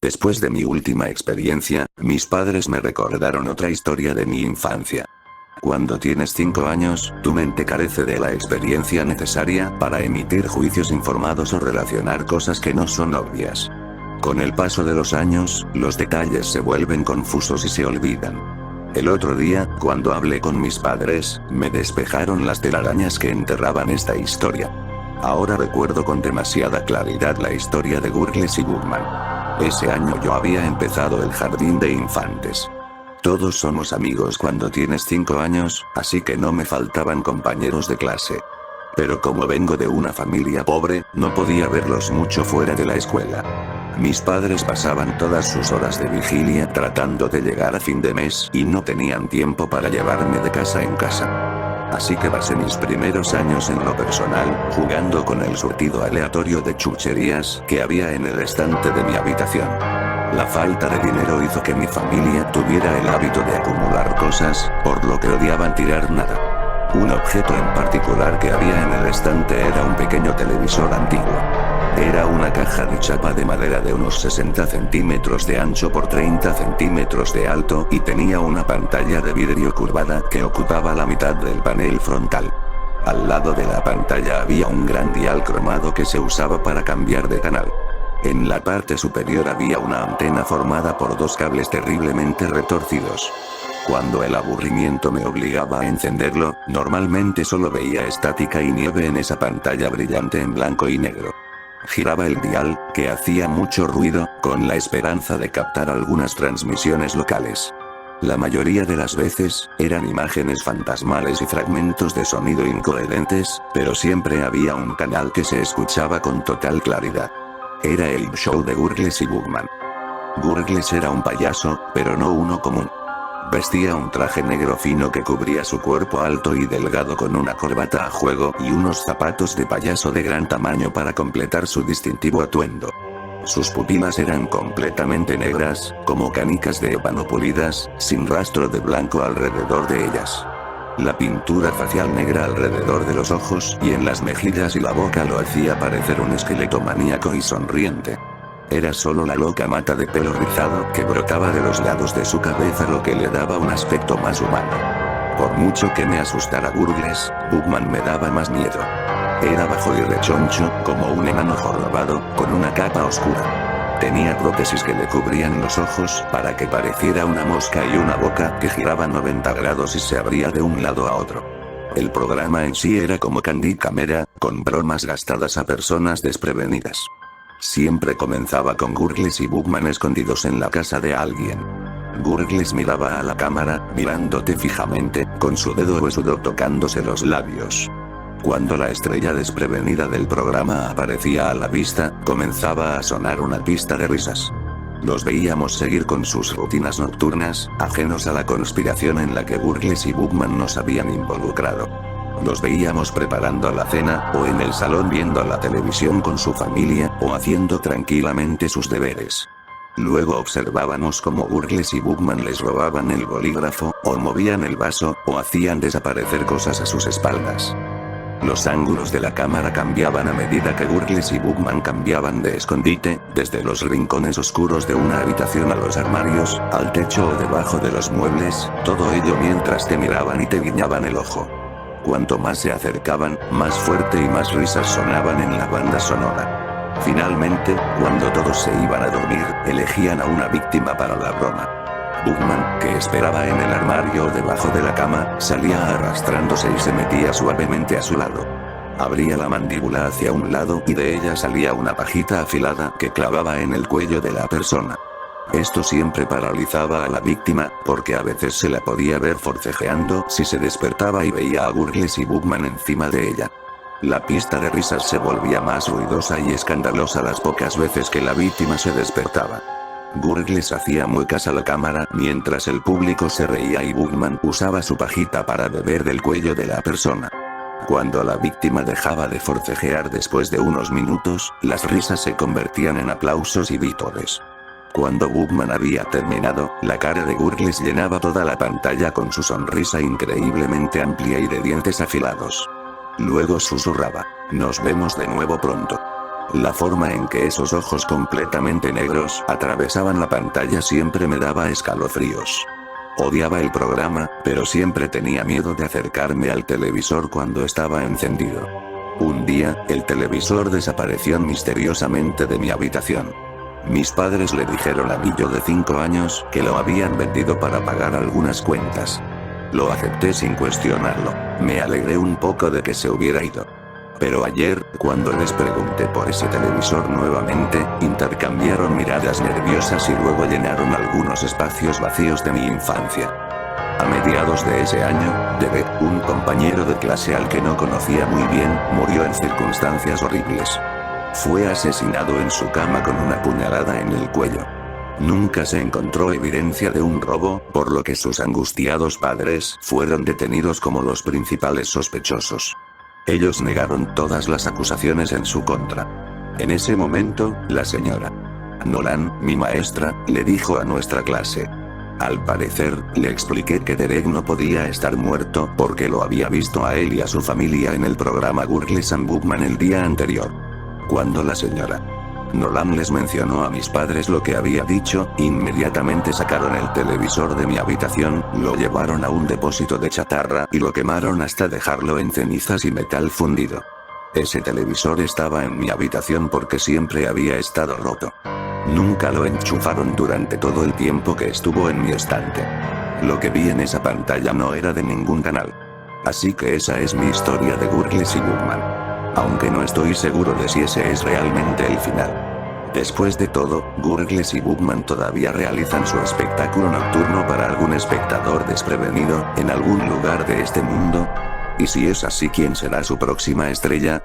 Después de mi última experiencia, mis padres me recordaron otra historia de mi infancia. Cuando tienes 5 años, tu mente carece de la experiencia necesaria para emitir juicios informados o relacionar cosas que no son obvias. Con el paso de los años, los detalles se vuelven confusos y se olvidan. El otro día, cuando hablé con mis padres, me despejaron las telarañas que enterraban esta historia. Ahora recuerdo con demasiada claridad la historia de Gurgles y Bugman. Ese año yo había empezado el jardín de infantes. Todos somos amigos cuando tienes 5 años, así que no me faltaban compañeros de clase. Pero como vengo de una familia pobre, no podía verlos mucho fuera de la escuela. Mis padres pasaban todas sus horas de vigilia tratando de llegar a fin de mes y no tenían tiempo para llevarme de casa en casa. Así que pasé mis primeros años en lo personal, jugando con el surtido aleatorio de chucherías que había en el estante de mi habitación. La falta de dinero hizo que mi familia tuviera el hábito de acumular cosas, por lo que odiaban tirar nada. Un objeto en particular que había en el estante era un pequeño televisor antiguo. Era una caja de chapa de madera de unos 60 centímetros de ancho por 30 centímetros de alto y tenía una pantalla de vidrio curvada que ocupaba la mitad del panel frontal. Al lado de la pantalla había un gran dial cromado que se usaba para cambiar de canal. En la parte superior había una antena formada por 2 cables terriblemente retorcidos. Cuando el aburrimiento me obligaba a encenderlo, normalmente solo veía estática y nieve en esa pantalla brillante en blanco y negro. Giraba el dial, que hacía mucho ruido, con la esperanza de captar algunas transmisiones locales. La mayoría de las veces, eran imágenes fantasmales y fragmentos de sonido incoherentes, pero siempre había un canal que se escuchaba con total claridad. Era el show de Gurgles y Bugman. Gurgles era un payaso, pero no uno común. Vestía un traje negro fino que cubría su cuerpo alto y delgado con una corbata a juego y unos zapatos de payaso de gran tamaño para completar su distintivo atuendo. Sus pupilas eran completamente negras, como canicas de ébano pulidas, sin rastro de blanco alrededor de ellas. La pintura facial negra alrededor de los ojos y en las mejillas y la boca lo hacía parecer un esqueleto maníaco y sonriente. Era solo la loca mata de pelo rizado que brotaba de los lados de su cabeza lo que le daba un aspecto más humano. Por mucho que me asustara Gurgles, Bugman me daba más miedo. Era bajo y rechoncho, como un enano jorobado, con una capa oscura. Tenía prótesis que le cubrían los ojos para que pareciera una mosca y una boca que giraba 90 grados y se abría de un lado a otro. El programa en sí era como Candy Camera, con bromas gastadas a personas desprevenidas. Siempre comenzaba con Gurgles y Bugman escondidos en la casa de alguien. Gurgles miraba a la cámara, mirándote fijamente, con su dedo huesudo tocándose los labios. Cuando la estrella desprevenida del programa aparecía a la vista, comenzaba a sonar una pista de risas. Los veíamos seguir con sus rutinas nocturnas, ajenos a la conspiración en la que Gurgles y Bugman nos habían involucrado. Los veíamos preparando la cena, o en el salón viendo la televisión con su familia, o haciendo tranquilamente sus deberes. Luego observábamos cómo Gurgles y Bugman les robaban el bolígrafo, o movían el vaso, o hacían desaparecer cosas a sus espaldas. Los ángulos de la cámara cambiaban a medida que Gurgles y Bugman cambiaban de escondite, desde los rincones oscuros de una habitación a los armarios, al techo o debajo de los muebles, todo ello mientras te miraban y te guiñaban el ojo. Cuanto más se acercaban, más fuerte y más risas sonaban en la banda sonora. Finalmente, cuando todos se iban a dormir, elegían a una víctima para la broma. Bugman, que esperaba en el armario o debajo de la cama, salía arrastrándose y se metía suavemente a su lado. Abría la mandíbula hacia un lado y de ella salía una pajita afilada que clavaba en el cuello de la persona. Esto siempre paralizaba a la víctima, porque a veces se la podía ver forcejeando si se despertaba y veía a Gurgles y Bugman encima de ella. La pista de risas se volvía más ruidosa y escandalosa las pocas veces que la víctima se despertaba. Gurgles hacía muecas a la cámara mientras el público se reía y Bugman usaba su pajita para beber del cuello de la persona. Cuando la víctima dejaba de forcejear después de unos minutos, las risas se convertían en aplausos y vítores. Cuando Bugman había terminado, la cara de Gurgles llenaba toda la pantalla con su sonrisa increíblemente amplia y de dientes afilados. Luego susurraba: "Nos vemos de nuevo pronto". La forma en que esos ojos completamente negros atravesaban la pantalla siempre me daba escalofríos. Odiaba el programa, pero siempre tenía miedo de acercarme al televisor cuando estaba encendido. Un día, el televisor desapareció misteriosamente de mi habitación. Mis padres le dijeron a mi yo de 5 años que lo habían vendido para pagar algunas cuentas. Lo acepté sin cuestionarlo. Me alegré un poco de que se hubiera ido. Pero ayer, cuando les pregunté por ese televisor nuevamente, intercambiaron miradas nerviosas y luego llenaron algunos espacios vacíos de mi infancia. A mediados de ese año, Debe, un compañero de clase al que no conocía muy bien, murió en circunstancias horribles. Fue asesinado en su cama con una puñalada en el cuello. Nunca se encontró evidencia de un robo, por lo que sus angustiados padres fueron detenidos como los principales sospechosos. Ellos negaron todas las acusaciones en su contra. En ese momento, la señora Nolan, mi maestra, le dijo a nuestra clase. Al parecer, le expliqué que Derek no podía estar muerto porque lo había visto a él y a su familia en el programa Gurgles and Bookman el día anterior. Cuando la señora Nolan les mencionó a mis padres lo que había dicho, inmediatamente sacaron el televisor de mi habitación, lo llevaron a un depósito de chatarra y lo quemaron hasta dejarlo en cenizas y metal fundido. Ese televisor estaba en mi habitación porque siempre había estado roto. Nunca lo enchufaron durante todo el tiempo que estuvo en mi estante. Lo que vi en esa pantalla no era de ningún canal. Así que esa es mi historia de Gurgles y Bookman. Aunque no estoy seguro de si ese es realmente el final. Después de todo, Gurgles y Bookman todavía realizan su espectáculo nocturno para algún espectador desprevenido, en algún lugar de este mundo. Y si es así, ¿quién será su próxima estrella?